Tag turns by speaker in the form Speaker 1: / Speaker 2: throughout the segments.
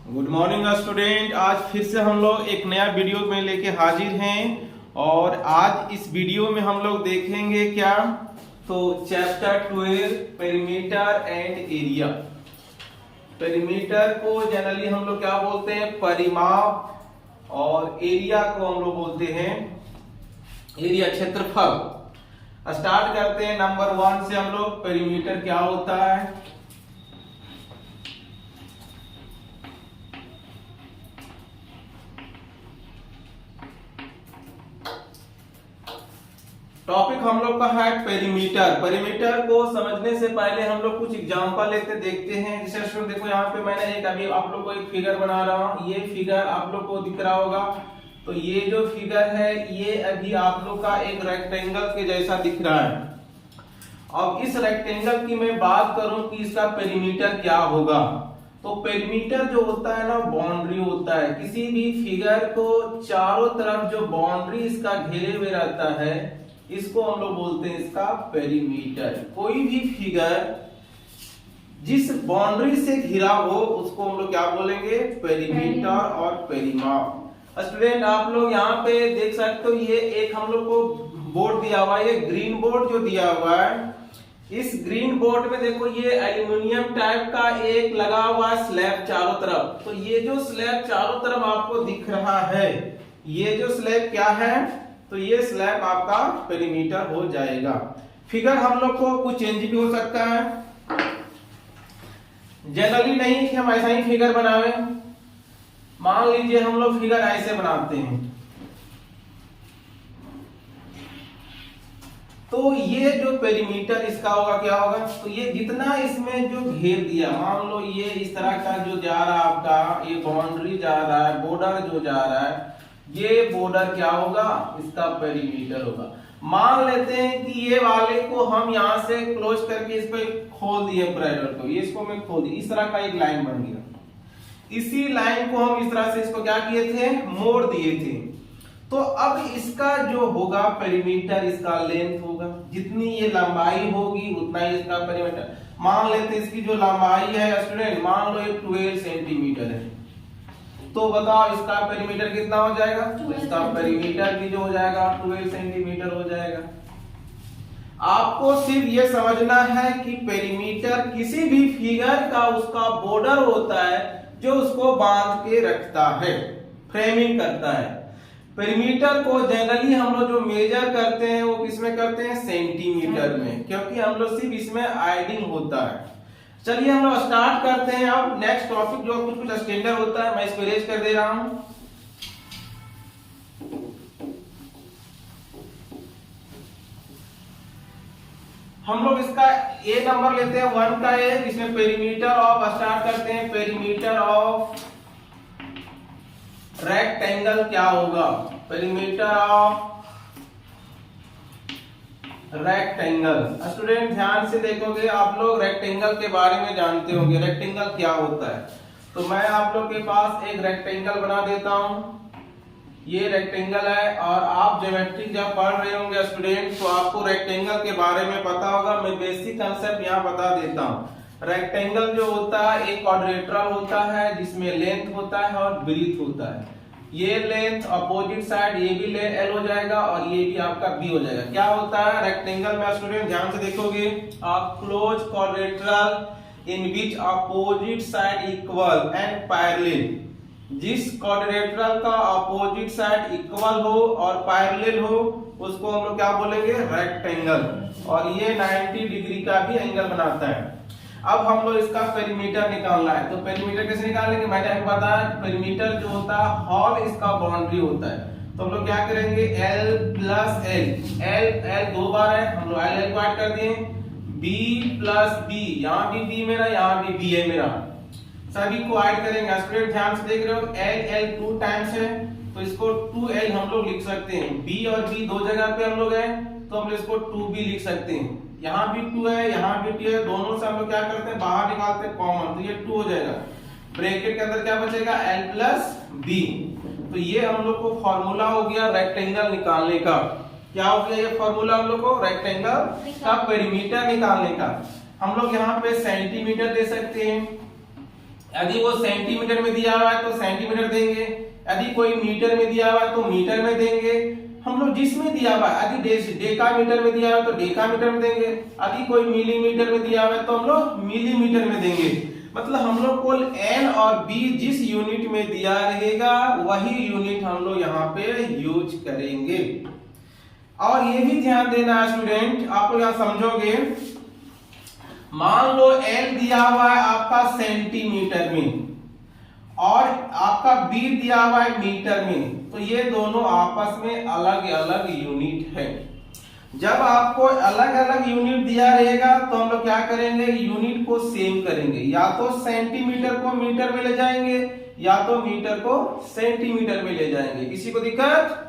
Speaker 1: Good morning student. आज फिर से हम लोग एक नया वीडियो में लेके हाजिर हैं और आज इस वीडियो में हम लोग देखेंगे क्या, तो chapter 12 perimeter and area. Perimeter को जनरली हम लोग क्या बोलते हैं, परिमाप, और एरिया को हम लोग बोलते हैं एरिया, क्षेत्रफल। स्टार्ट करते हैं नंबर 1 से हम लोग। पेरीमीटर क्या होता है? टॉपिक हम लोग का है पेरीमीटर। पेरीमीटर को समझने से पहले हम लोग कुछ एग्जांपल लेते देखते हैं। जैसे स्टूडेंट देखो, यहाँ पे मैंने एक अभी आप लोग को एक फिगर बना रहा हूँ। ये फिगर आप लोग को दिख रहा होगा। तो ये जो फिगर है ये अभी आप लोग का एक रेक्टेंगल के जैसा दिख रहा है। अब इस रेक्टेंगल की मैं बात करूं कि इसका पेरीमीटर क्या होगा, तो पेरीमीटर जो होता है ना, बाउंड्री होता है। किसी भी फिगर को चारों तरफ जो बाउंड्री इसका घेरे हुए रहता है, इसको हम लोग बोलते हैं इसका पेरीमीटर। कोई भी फिगर जिस बाउंड्री से घिरा हो उसको हम लोग क्या बोलेंगे, पेरीमीटर और पेरीमाप। स्टूडेंट आप लोग यहाँ पे देख सकते हो, ये एक हम लोग को बोर्ड दिया हुआ है, ये ग्रीन बोर्ड जो दिया हुआ है। इस ग्रीन बोर्ड में देखो ये एल्युमिनियम टाइप का एक लगा हुआ है स्लैब चारों तरफ। तो ये जो स्लैब चारों तरफ आपको दिख रहा है, ये जो स्लैब क्या है, तो ये स्लैब आपका पेरीमीटर हो जाएगा। फिगर हम लोग को कुछ चेंज भी हो सकता है, जनरली नहीं कि हम ऐसा ही फिगर बनावे। मान लीजिए हम लोग फिगर ऐसे बनाते हैं, तो ये जो पेरीमीटर इसका होगा क्या होगा, तो ये जितना इसमें जो घेर दिया, मान लो ये इस तरह का जो जा रहा है आपका, ये बाउंड्री जा रहा है, बॉर्डर जो जा रहा है, ये बॉर्डर क्या होगा, इसका पेरीमीटर होगा। मान लेते हैं कि ये वाले को हम यहां से क्लोज करके इस पे खोल दिए ब्रैकेट को, ये इसको मैं खोल दी, इस तरह का एक लाइन बन गया। इसी लाइन को हम इस तरह से इसको क्या किए थे, मोड़ दिए थे। तो अब इसका जो होगा पेरीमीटर, इसका लेंथ होगा। जितनी ये लंबाई होगी उतना ही इसका पेरीमीटर। मान लेते हैं इसकी जो लंबाई है स्टूडेंट, मान लो ये 12 सेंटीमीटर है, तो बताओ इसका पेरीमीटर कितना हो जाएगा, तो इसका पेरीमीटर भी जो हो जाएगा 12 सेंटीमीटर हो जाएगा। आपको सिर्फ ये समझना है कि पेरीमीटर किसी भी फिगर का उसका बॉर्डर होता है जो उसको बांध के रखता है, फ्रेमिंग करता है। पेरीमीटर को जनरली हम लोग जो मेजर करते हैं वो किसमें करते हैं, सेंटीमीटर में, क्योंकि हम लोग सिर्फ इसमें आइडिंग होता है। चलिए हम लोग स्टार्ट करते हैं। अब नेक्स्ट टॉपिक जो कुछ स्टैंडर्ड होता है, मैं इसको इरेज कर दे रहा हूं। हम लोग इसका ए नंबर लेते हैं, 1 का ए, जिसमें पेरीमीटर ऑफ, स्टार्ट करते हैं, पेरीमीटर ऑफ रेक्टेंगल क्या होगा, पेरीमीटर ऑफ रेक्टेंगल। स्टूडेंट ध्यान से देखोगे, आप लोग रेक्टेंगल के बारे में जानते होंगे, रेक्टेंगल क्या होता है। तो मैं आप लोग के पास एक रेक्टेंगल बना देता हूं। ये रेक्टेंगल है, और आप ज्योमेट्री जब पढ़ रहे होंगे स्टूडेंट, तो आपको रेक्टेंगल के बारे में पता होगा। मैं बेसिक कंसेप्ट यहाँ बता देता हूँ। रेक्टेंगल जो होता है एक क्वाड्रिलेटरल होता है, जिसमें लेंथ होता है और ब्रीथ होता है। ये लेंथ अपोजिट साइड, ये भी एल हो जाएगा और ये भी आपका बी हो जाएगा। क्या होता है रेक्टेंगल में स्टूडेंट, ध्यान से देखोगे, आप close quadrilateral in which opposite side equal and parallel. जिस क्वाड्रिलेटरल का अपोजिट साइड इक्वल हो और पैरेलल हो, उसको हम लोग क्या बोलेंगे, रेक्टेंगल। और ये 90 डिग्री का भी एंगल बनाता है। अब हम लोग इसका पेरीमीटर निकालना है, तो पेरीमीटर कैसे निकालेंगे, मैंने आपको बताया पेरीमीटर जो होता है हॉल इसका बाउंड्री होता है। तो हम लोग क्या करेंगे, L प्लस L दो बार है, हम लोग L को ऐड कर दिए, B प्लस B, यहाँ भी B मेरा, यहाँ भी B है मेरा, सभी को ऐड करेंगे। स्टूडेंट ध्यान से देख रहे हो, L 2 टाइम्स है, तो इसको 2L हम लोग लिख सकते हैं। B और B दो जगह पे हम लोग हैं, तो हम इसको 2B लिख सकते हैं। यहाँ भी 2 है, यहाँ भी 2 है, दोनों से हम लोग क्या करते हैं, बाहर निकालते हैं कॉमन, तो ये 2 हो जाएगा। ब्रैकेट के अंदर क्या बचेगा, L प्लस B। तो ये हम लोग को फॉर्मूला हो गया रेक्टेंगल निकालने का। क्या हो गया ये फॉर्मूला हम लोग को, रेक्टेंगल का पेरीमीटर निकालने का। हम लोग यहाँ पे सेंटीमीटर दे सकते हैं, यदि वो सेंटीमीटर में दिया हुआ है तो सेंटीमीटर देंगे, यदि कोई मीटर में दिया हुआ है तो मीटर में देंगे। हम लोग जिसमें दिया हुआ है, यदि डेकामीटर में दिया हुआ है तो डेकामीटर में देंगे, यदि कोई मिलीमीटर में दिया हुआ है तो हम लोग मिलीमीटर में देंगे। मतलब हम लोग को एन और बी जिस यूनिट में दिया रहेगा वही यूनिट हम लोग यहाँ पे यूज करेंगे। और ये भी ध्यान देना है स्टूडेंट, आप लोग यहाँ समझोगे, मान लो एल दिया हुआ है आपका सेंटीमीटर में और आपका बी दिया हुआ है मीटर में, तो ये दोनों आपस में अलग अलग यूनिट है। जब आपको अलग अलग यूनिट दिया रहेगा तो हम लोग क्या करेंगे, यूनिट को सेम करेंगे, या तो सेंटीमीटर को मीटर में ले जाएंगे या तो मीटर को सेंटीमीटर में ले जाएंगे। किसी को दिक्कत?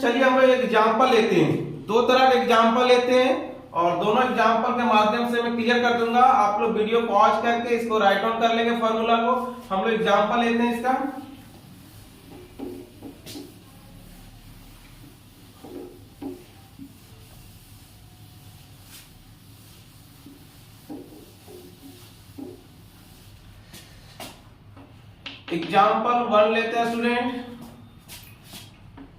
Speaker 1: चलिए हम लोग एग्जांपल लेते हैं, दो तरह के एग्जांपल लेते हैं और दोनों एग्जांपल के माध्यम से मैं क्लियर कर दूंगा। आप लोग वीडियो पॉज करके इसको राइट डाउन कर लेंगे फार्मूला को। हम लोग एग्जांपल लेते हैं इसका। एग्जांपल 1 लेते हैं स्टूडेंट।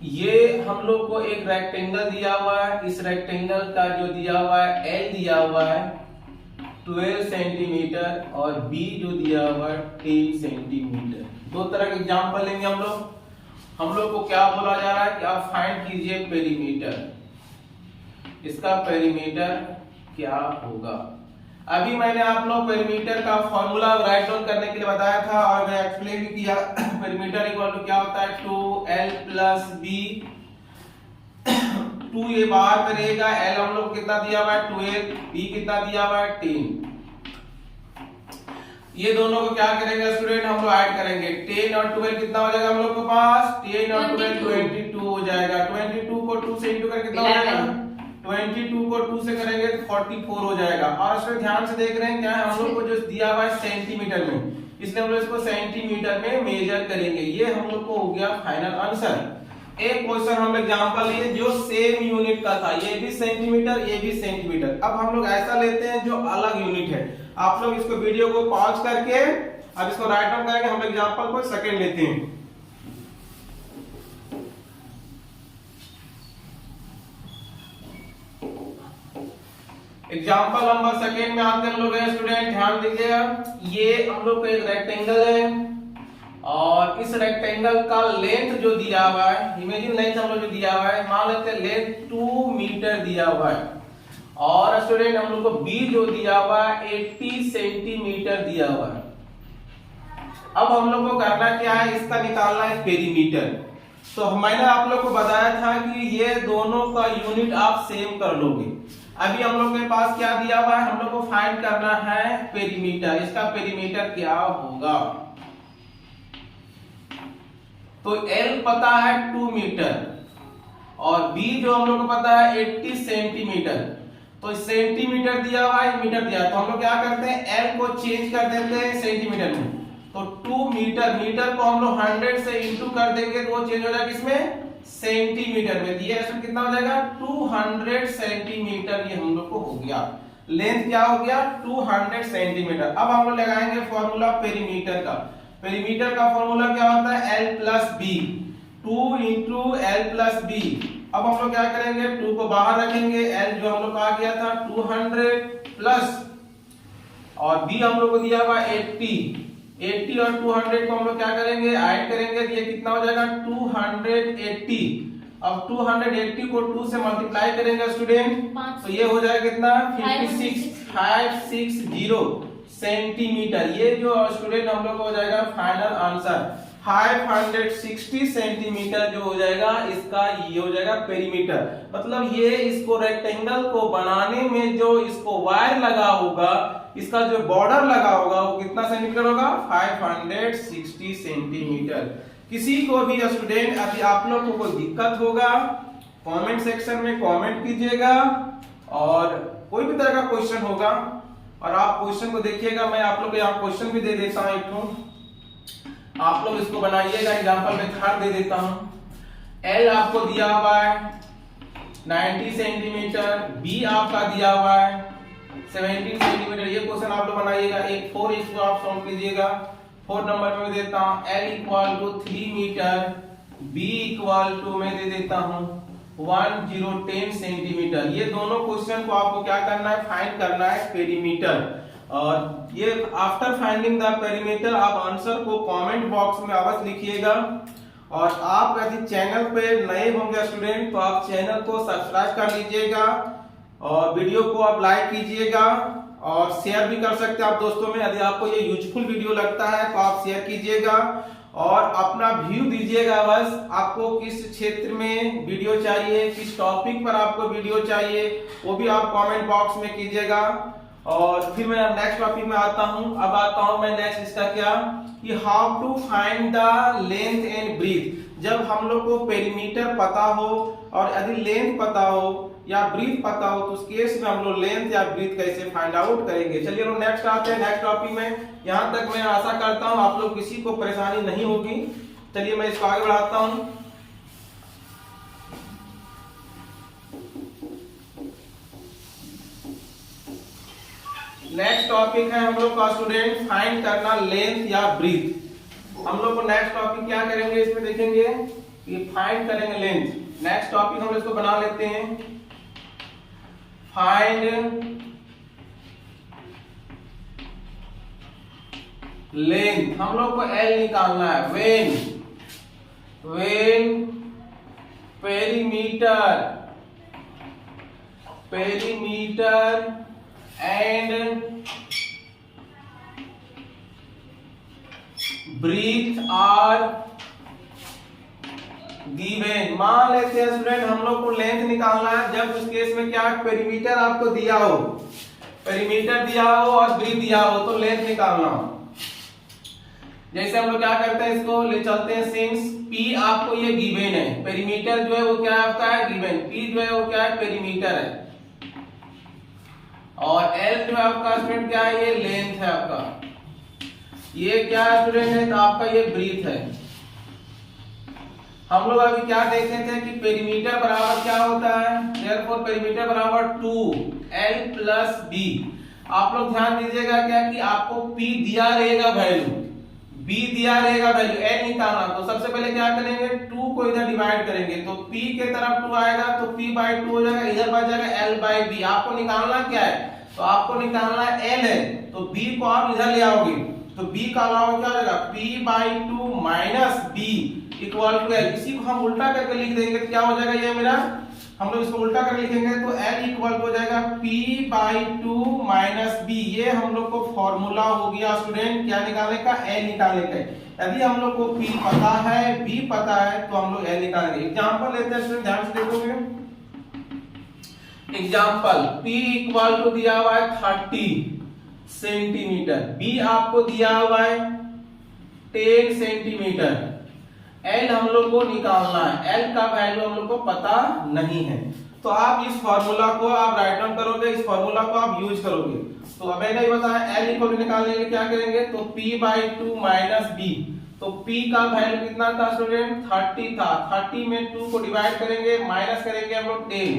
Speaker 1: ये हम लोग को एक रेक्टेंगल दिया हुआ है, इस रेक्टेंगल का जो दिया हुआ है एल दिया हुआ है 12 सेंटीमीटर और बी जो दिया हुआ है 10 सेंटीमीटर। दो तरह के एग्जांपल लेंगे हम लोग। हम लोग को क्या बोला जा रहा है कि आप फाइंड कीजिए पेरीमीटर, इसका पेरीमीटर क्या होगा। अभी मैंने आप लोग पेरीमीटर का फॉर्मूला राइट डाउन करने के लिए बताया था और मैं एक्सप्लेन भी किया। पेरीमीटर इक्वल टू क्या होता है, 2l प्लस b। 2 ये बाहर में रहेगा, l हम लोग कितना दिया हुआ है 12, b कितना दिया हुआ है 10। ये दोनों को क्या करेंगे स्टूडेंट, हम लोग ऐड करेंगे। 10 और 12 कितना हो जाएगा हम लोग के पास, 10 और 12 22 हो जाएगा। 22 को 2 से इंटू करके कितना हो जाएगा, 22 को 2 से करेंगे तो 44 हो जाएगा। और इसमें ध्यान से देख रहे हैं क्या है, हम लोग को जो दिया हुआ है सेंटीमीटर में, इसलिए हम लोग इसको सेंटीमीटर में मेजर करेंगे। ये हम लोग को हो गया फाइनल आंसर। एक क्वेश्चन हम एग्जांपल लिए जो सेम यूनिट का था, ये भी सेंटीमीटर ये भी सेंटीमीटर। अब हम लोग ऐसा लेते हैं जो अलग यूनिट है। आप लोग इसको वीडियो को पॉज करके अब इसको राइट डाउन करेंगे। हम एग्जांपल को सेकंड लेते हैं। एग्जाम्पल नंबर सेकेंड में आते हम लोग हैं स्टूडेंट, ध्यान दीजिएगा। ये हम लोग का एक रेक्टेंगल है और इस रेक्टेंगल का लेंथ जो दिया हुआ है, इमेजिन लेंथ हम लोग जो दिया हुआ है, मान लेते हैं लेंथ 2 मीटर दिया हुआ है और स्टूडेंट हम लोग को बी जो दिया हुआ है 80 सेंटीमीटर दिया हुआ है। अब हम लोग को करना क्या है, इसका निकालना है पेरीमीटर। तो मैंने आप लोग को बताया था कि ये दोनों का यूनिट आप सेम कर लोगे। अभी हम लोग के पास क्या दिया हुआ है, हम लोग को फाइंड करना है पेरीमीटर। इसका पेरीमीटर क्या होगा, तो L पता है 2 मीटर और B जो हम लोग को पता है 80 सेंटीमीटर। तो सेंटीमीटर दिया हुआ है, मीटर दिया है, तो हम लोग क्या करते हैं L को चेंज कर देते हैं सेंटीमीटर में। तो 2 मीटर, मीटर को हम लोग 100 से इंटू कर देंगे तो वो चेंज हो जाएगा किसमें, सेंटीमीटर में। दिया है कितना हो जाएगा 200 सेंटीमीटर। ये हम लोग को हो गया, लेंथ क्या हो गया 200 सेंटीमीटर। अब हम लोग लगाएंगे फॉर्मूला पेरीमीटर का। पेरीमीटर का फॉर्मूला क्या होता है, L plus b, 2 into L plus b. अब हम लोग क्या करेंगे, 2 को बाहर रखेंगे, L जो हम लोग का गया था 200 प्लस और B हम लोग को दिया हुआ 80 और 200 को हम लोग क्या करेंगे, ऐड करेंगे, ये कितना हो जाएगा 280। अब 280 को 2 से मल्टीप्लाई करेंगे स्टूडेंट, तो ये हो जाएगा कितना 560 सेंटीमीटर। ये जो स्टूडेंट हम लोग को हो जाएगा फाइनल आंसर 560 सेंटीमीटर जो हो जाएगा, इसका ये हो जाएगा पेरीमीटर। मतलब ये इसको रेक्टेंगल को बनाने में जो इसको वायर लगा होगा, इसका जो बॉर्डर लगा होगा वो कितना सेंटीमीटर होगा, 560 सेंटीमीटर। किसी को भी स्टूडेंट अभी आप लोग को कोई दिक्कत होगा कमेंट सेक्शन में कमेंट कीजिएगा और कोई भी तरह का क्वेश्चन होगा और आप क्वेश्चन को देखिएगा। मैं आप लोग को यहाँ क्वेश्चन भी दे देता हूँ, एक आप लोग इसको बनाइएगा। एग्जांपल में थर्ड दे देता हूँ। L आपको दिया हुआ है 90 सेंटीमीटर, B आपका दिया हुआ है 17 सेंटीमीटर। ये क्वेश्चन आप लोग बनाइएगा। एक 4 इसको आप सॉल्व कीजिएगा। 4 नंबर में देता हूं L equal to 3 metre, B equal to मैं दे देता हूं 1010 सेंटीमीटर। ये दोनों क्वेश्चन को आपको क्या करना है, फाइंड करना है पेरीमीटर। और ये आफ्टर फाइंडिंग द पेरीमीटर आप आंसर को कमेंट बॉक्स में अवश्य लिखिएगा। और आप यदि चैनल पे नए होंगे स्टूडेंट तो आप चैनल को सब्सक्राइब कर लीजिएगा और वीडियो को आप लाइक कीजिएगा और शेयर भी कर सकते हैं आप दोस्तों में। यदि आपको ये यूजफुल वीडियो लगता है तो आप शेयर कीजिएगा और अपना व्यू दीजिएगा। बस आपको किस क्षेत्र में वीडियो चाहिए, किस टॉपिक पर आपको वीडियो चाहिए, वो भी आप कमेंट बॉक्स में कीजिएगा। और फिर मैं नेक्स्ट टॉपिक में आता हूं। अब आता हूं मैं नेक्स्ट इसका क्या कि how to find the length and breadth. जब हम लोग को पेरीमीटर पता हो और यदि लेंथ पता हो या ब्रीथ पता हो तो उस केस में हम लोग लेंथ या ब्रीथ कैसे फाइंड आउट करेंगे। चलिए लोग नेक्स्ट आते हैं नेक्स्ट टॉपिक में। यहां तक मैं आशा करता हूं आप लोग किसी को परेशानी नहीं होगी। चलिए मैं इसको आगे बढ़ाता हूं। नेक्स्ट टॉपिक है हम लोग का स्टूडेंट फाइंड करना लेंथ या ब्रीथ। हम लोग को नेक्स्ट टॉपिक क्या करेंगे इसमें देखेंगे कि फाइंड करेंगे लेंथ। नेक्स्ट टॉपिक हम इसको बना लेते हैं फाइंड लेंथ। हम लोग को L निकालना है। When perimeter and breadth are given. मान लेते हैं स्टूडेंट हम लोग को लेंथ निकालना है जब उस केस में क्या पेरीमीटर आपको दिया हो, पेरीमीटर दिया हो और ब्रीथ दिया हो तो लेंथ निकालना हो। जैसे हम लोग क्या करते हैं इसको ले चलते हैं सिंस P आपको ये गिवन है, पेरीमीटर जो है वो क्या होता है गिवन, P जो है वो क्या है पेरीमीटर है और L जो आपका स्टूडेंट क्या है ये लेंथ है आपका। ये क्या है स्टूडेंट है तो आपका ये ब्रीथ है। हम लोग अभी क्या देखे थे कि पेरीमीटर बराबर क्या होता है, देयरफॉर पेरीमीटर बराबर 2L प्लस B। आप लोग ध्यान दीजिएगा क्या कि आपको P दिया रहेगा वैल्यू, B दिया रहेगा वैल्यू, L निकालना। तो सबसे पहले क्या करेंगे 2 को इधर डिवाइड करेंगे तो P के तरफ 2 आएगा तो P/2 हो जाएगा, इधर बच जाएगा L/B। आपको निकालना क्या है तो आपको निकालना L है तो B को आप इधर ले आओगे तो B का अलावा क्या हो जाएगा P/2 minus B equal to L। इसी को हम उल्टा करके लिख देंगे तो क्या हो जाएगा ये मेरा, हम लोग इसको उल्टा करके लिखेंगे तो L इक्वल हो जाएगा P/2 माइनस B। ये हम लोग को फॉर्मूला हो गया स्टूडेंट क्या निकालने का, L निकालने का। यदि हम लोग को P पता है B पता है तो हम लोग L निकालेंगे। एग्जांपल लेते हैं स्टूडेंट, ध्यान से देखोगे। एग्जांपल P इक्वल टू दिया हुआ है 30 सेंटीमीटर, B आपको दिया हुआ है 10 सेंटीमीटर। L हम लोग को निकालना है, L का वैल्यू हम लोग को पता नहीं है। तो आप इस फॉर्मूला को आप राइट डाउन करोगे, इस फॉर्मूला को आप यूज करोगे। तो अब मैंने बताया L इक्वल निकालने के लिए क्या करेंगे तो P/2 माइनस B। तो P का वैल्यू कितना था स्टूडेंट 30 था, 30 में 2 को डिवाइड करेंगे माइनस करेंगे हम लोग 10,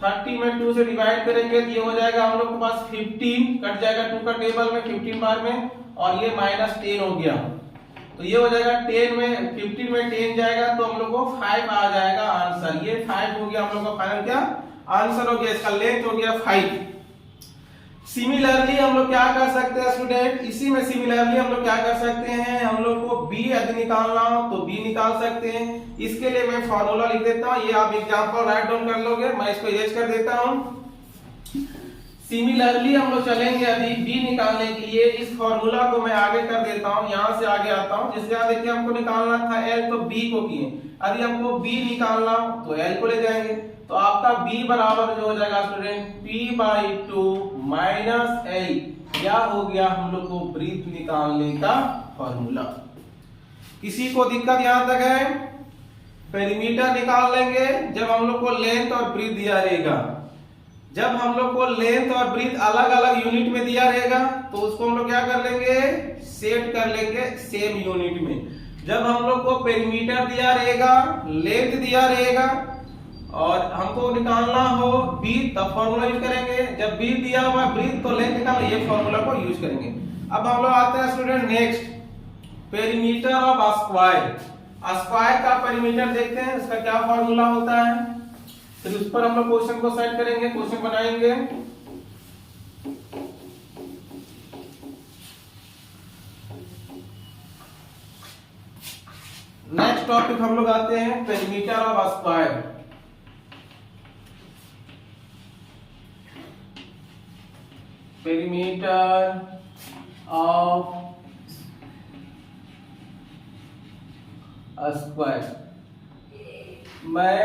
Speaker 1: 30 में 2 से डिवाइड करेंगे तो ये हो जाएगा हम लोग के पास 15 कट जाएगा 2 का टेबल में 15 बार में और ये माइनस 10 हो गया तो ये हो जाएगा 10 में 15 में 10 जाएगा तो हम लोग को 5 आ जाएगा आंसर। ये 5 हो गया हम लोग का फाइनल क्या आंसर हो गया, इसका लेंथ हो गया 5। सिमिलरली हम लोग क्या कर सकते हैं स्टूडेंट, इसी में सिमिलरली हम लोग क्या कर सकते हैं, हम लोग को B यदि निकालना हो तो B निकाल सकते हैं। इसके लिए मैं फॉर्मूला लिख देता हूं, ये आप एग्जांपल राइट डाउन कर लोगे, मैं इसको इरेज कर देता हूं। सिमिलरली हम लोग चलेंगे यदि B निकालने के लिए इस फॉर्मूला को मैं आगे कर देता हूं, यहां से आगे आता हूं। जैसे यहां देखिए हमको निकालना था L तो B को किए, यदि हमको B निकालना तो L को ले जाएंगे तो आपका B बराबर जो हो जाएगा स्टूडेंट P/2 माइनस L। या हो गया हम लोग को ब्रीथ निकालने का फॉर्मूला। किसी को दिक्कत यहां तक है, पेरीमीटर निकाल लेंगे जब हम लोग को लेंथ और ब्रीथ दिया रहेगा। जब हम लोग को लेंथ और ब्रीथ अलग अलग यूनिट में दिया रहेगा तो उसको हम लोग क्या कर लेंगे सेट कर लेंगे सेम यूनिट में। जब हम लोग को पेरीमीटर दिया रहेगा, लेंथ दिया रहेगा और हमको निकालना हो ब्रीथ तब फॉर्मूला यूज करेंगे, जब ब्रीथ दिया हुआ ब्रीथ तो लेंथ निकालना, ये फॉर्मूला को यूज करेंगे। अब हम लोग आते हैं student next, perimeter of square. Square का पेरीमीटर देखते हैं, इसका क्या फॉर्मूला होता है, फिर उस पर हम लोग क्वेश्चन को सेट करेंगे, क्वेश्चन बनाएंगे। नेक्स्ट टॉपिक हम लोग आते हैं perimeter of square. Perimeter of square. मैं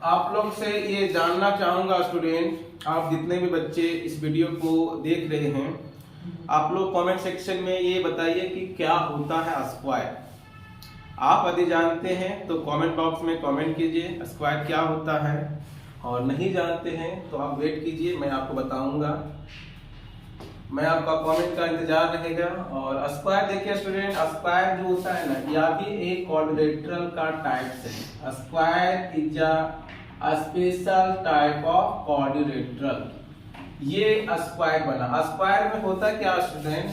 Speaker 1: आप लोग से ये जानना चाहूंगा स्टूडेंट, आप जितने भी बच्चे इस वीडियो को देख रहे हैं, आप लोग कमेंट सेक्शन में ये बताइए कि क्या होता है स्क्वायर। आप यदि जानते हैं तो कमेंट बॉक्स में कमेंट कीजिए स्क्वायर क्या होता है, और नहीं जानते हैं तो आप वेट कीजिए, मैं आपको बताऊंगा। मैं आपका कमेंट का इंतजार रहेगा। और स्क्वायर देखिए स्टूडेंट, स्क्वायर जो होता है ना, यह भी एक क्वाड्रिलेटरल का टाइप है। Square is a special type of quadrilateral. ये स्क्वायर बना, स्क्वायर में होता क्या स्टूडेंट,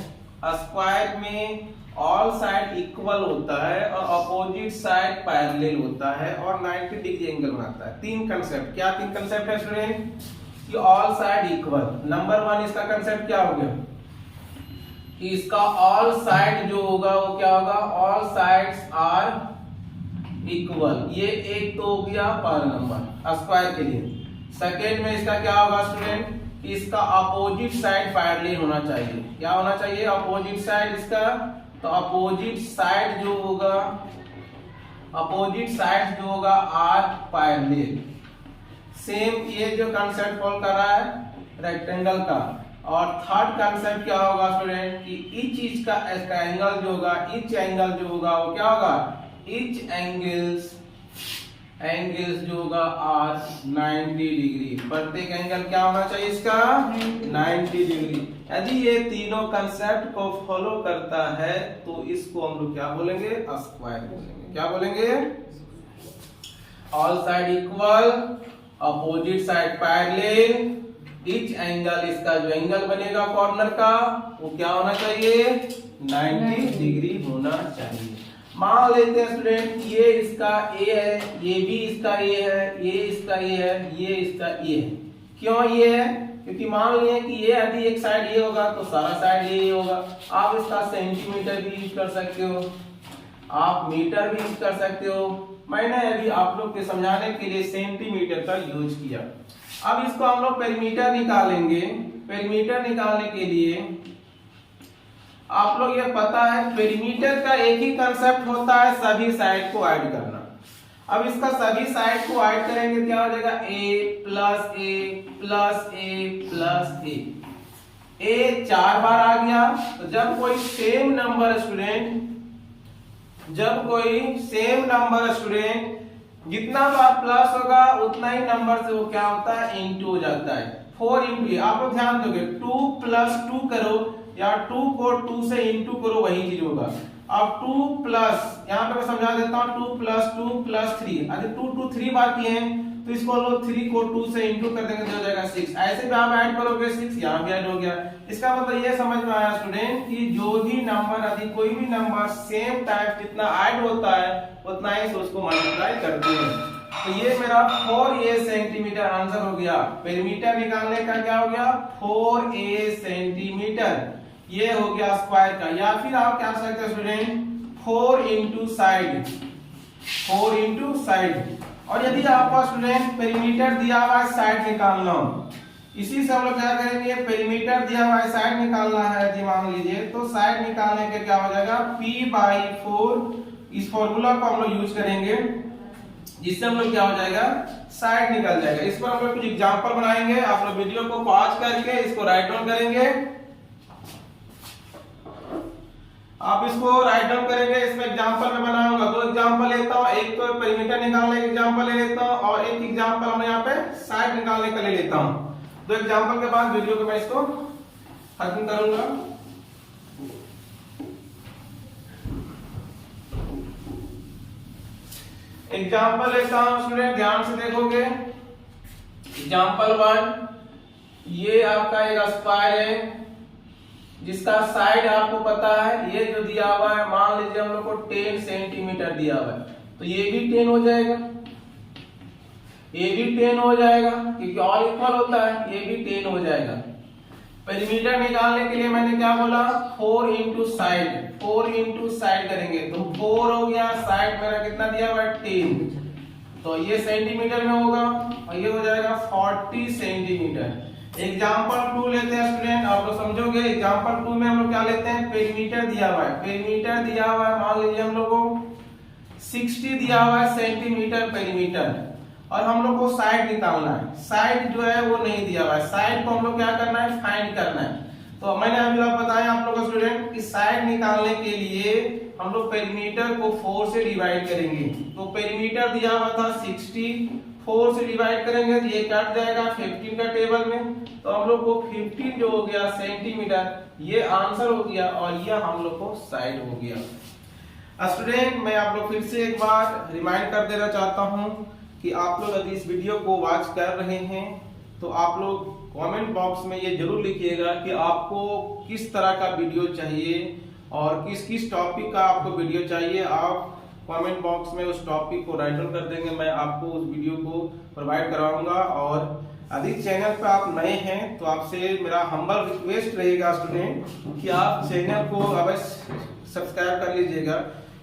Speaker 1: स्क्वायर में ऑल साइड इक्वल होता है और अपोजिट साइड पैरेलल होता है और 90 डिग्री एंगल बनाता है। तीन कंसेप्ट, क्या तीन कंसेप्ट है स्टूडेंट, कि all side equal. Number one इसका कंसेप्ट क्या हो गया, कि इसका ऑल साइड जो होगा वो क्या होगा, ऑल साइड्स आर इक्वल। ये एक तो हो गया पहला नंबर स्क्वायर के लिए। सेकेंड में इसका क्या होगा स्टूडेंट, कि इसका अपोजिट साइड पैरेलल होना चाहिए। क्या होना चाहिए, अपोजिट साइड इसका, तो अपोजिट साइड जो होगा, अपोजिट साइड जो होगा आर पैरेलल। सेम ये जो कंसेप्ट फॉलो कर रहा है रेक्टेंगल का। और थर्ड कंसेप्ट क्या होगा स्टूडेंट, कि ईच चीज का एंगल जो होगा, ईच एंगल जो होगा वो क्या होगा, ईच एंगल्स जो होगा आर 90 डिग्री। प्रत्येक एंगल क्या होना चाहिए इसका, 90 डिग्री। यदि ये तीनों कंसेप्ट को फॉलो करता है तो इसको हम लोग क्या बोलेंगे, स्क्वायर बोलेंगे। क्या बोलेंगे, all side equal, opposite side parallel, each angle, इसका जो एंगल बनेगा कॉर्नर का वो क्या होना चाहिए, 90 डिग्री होना चाहिए। मान लेते हैं स्टूडेंट ये इसका ए है, ये भी इसका ए है, ये इसका ए है, ये इसका ए है। क्यों ये है, क्योंकि मान लिए कि ये यदि एक साइड ये होगा तो सारा साइड ये होगा। आप इसका सेंटीमीटर भी यूज कर सकते हो, आप मीटर भी यूज कर सकते हो। मैंने अभी आप लोग के समझाने के लिए सेंटीमीटर का यूज किया। अब इसको हम लोग पेरीमीटर निकालेंगे। पेरीमीटर निकालने के लिए आप लोग ये पता है पेरीमीटर का एक ही कंसेप्ट होता है, सभी साइड को ऐड करना। अब इसका सभी साइड को ऐड करेंगे क्या हो जाएगा, a plus A plus A plus A 4 बार आ गया। तो जब कोई सेम नंबर स्टूडेंट, जब कोई सेम नंबर स्टूडेंट जितना बार प्लस होगा उतना ही नंबर से वो क्या होता है, इंटू हो जाता है। 4 इंटू, आप लोग ध्यान दोगे 2 प्लस 2 करो या 2 को 2 से इंटू करो, वही चीज होगा। अब 2 प्लस, यहाँ पे मैं समझा देता हूँ, 2 प्लस 2 प्लस 3, अगर 2 3 बार किए हैं तो इसको लोग 3 को 2 से इंटू कर देंगे तो हो जाएगा 6। ऐसे भी आप ऐड करोगे 6, यहाँ भी ऐड हो गया। इसका मतलब ये समझ में आया स्टूडेंट कि जो भी नंबर, यदि कोई भी नंबर सेम टाइप जितना ऐड होता है उतना ही उसको मल्टीप्लाई करते हैं। तो ये मेरा 4a सेंटीमीटर आंसर हो गया। पेरीमीटर निकालने का क्या हो गया, 4a सेंटीमीटर, ये हो गया स्क्वायर का। या फिर आप क्या कर सकते हैं student, 4 into side, 4 into side. और यदि आपका स्टूडेंट पेरीमीटर दिया हुआ है साइड निकालना हो, इसी से हम लोग क्या करेंगे, पेरीमीटर दिया हुआ है साइड निकालना है यदि मान लीजिए, तो साइड निकालने के क्या हो जाएगा, p/4। इस फॉर्मूला को हम लोग यूज करेंगे जिससे हम लोग क्या हो जाएगा, साइड निकल जाएगा। इस पर हम लोग कुछ एग्जांपल बनाएंगे। आप लोग वीडियो को पॉज करके इसको राइट डाउन करेंगे। आप इसको राइट डाउन करेंगे। इसमें एग्जांपल में बनाऊंगा, 2 एग्जांपल लेता हूं, एक तो पेरीमीटर निकालने का एग्जांपल ले लेता हूं और एक एग्जांपल हम यहाँ पे साइड निकालने का ले लेता हूं। 2 एग्जांपल के बाद वीडियो को मैं इसको खत्म करूंगा। एग्जांपल लेता हूं स्टूडेंट, ध्यान से देखोगे। एग्जाम्पल 1, ये आपका एक स्क्वायर है जिसका साइड आपको पता है, ये जो दिया हुआ है मान लीजिए हम लोग को 10 सेंटीमीटर दिया हुआ है, तो ये भी 10 हो जाएगा, ये भी 10 हो जाएगा क्योंकि ऑल इक्वल होता है, ये भी 10 हो जाएगा। पेरीमीटर निकालने के लिए मैंने क्या बोला, 4 इंटू साइड, 4 इंटू साइड करेंगे तो 4 हो गया, साइड मेरा कितना दिया हुआ है 10, तो ये सेंटीमीटर में होगा और ये हो जाएगा 40 सेंटीमीटर। एग्जाम्पल 2 लेते हैं स्टूडेंट, आप लोग समझोगे। एग्जाम्पल 2 में हम लोग क्या लेते हैं, पेरीमीटर दिया हुआ है, पेरीमीटर दिया हुआ है मान लीजिए हम लोग को 60 दिया हुआ है सेंटीमीटर पेरीमीटर, और हम लोग को साइड निकालना है। साइड जो है वो नहीं दिया हुआ है, साइड को हम लोग क्या करना है, फाइंड करना है। तो मैंने अभी बताया आप लोग को स्टूडेंट कि साइड निकालने के लिए हम लोग पेरीमीटर को 4 से डिवाइड करेंगे। तो पेरीमीटर दिया हुआ था 60, 4 से डिवाइड करेंगे तो ये कट जाएगा 15 का टेबल में, तो हम लोग को 15 जो हो गया सेंटीमीटर, ये आंसर हो गया और ये हम लोग को साइड हो गया। स्टूडेंट मैं आप लोग फिर से एक बार रिमाइंड कर देना चाहता हूं कि आप लोग यदि इस वीडियो को वॉच कर रहे हैं तो आप लोग कमेंट बॉक्स में ये जरूर लिखिएगा कि आपको किस तरह का वीडियो चाहिए और किस किस टॉपिक का आपको वीडियो चाहिए। आप कमेंट बॉक्स में उस टॉपिक को राइट डाउन कर देंगे, मैं आपको उस वीडियो को प्रोवाइड कराऊंगा। और यदि चैनल पे आप नए हैं तो आपसे मेरा हम्बल रिक्वेस्ट रहेगा स्टूडेंट कि आप चैनल को अवश्य सब्सक्राइब कर लीजिएगा,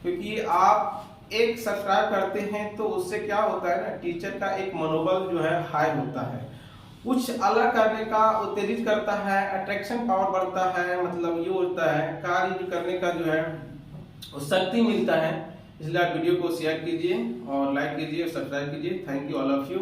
Speaker 1: क्योंकि आप एक सब्सक्राइब करते हैं तो उससे क्या होता है ना, टीचर का एक मनोबल जो है हाई होता है, कुछ अलग करने का उत्तेजित करता है, अट्रैक्शन पावर बढ़ता है, मतलब ये होता है कार्य करने का जो है शक्ति मिलता है। इसलिए आप वीडियो को शेयर कीजिए और लाइक कीजिए, सब्सक्राइब कीजिए। Thank you all of you.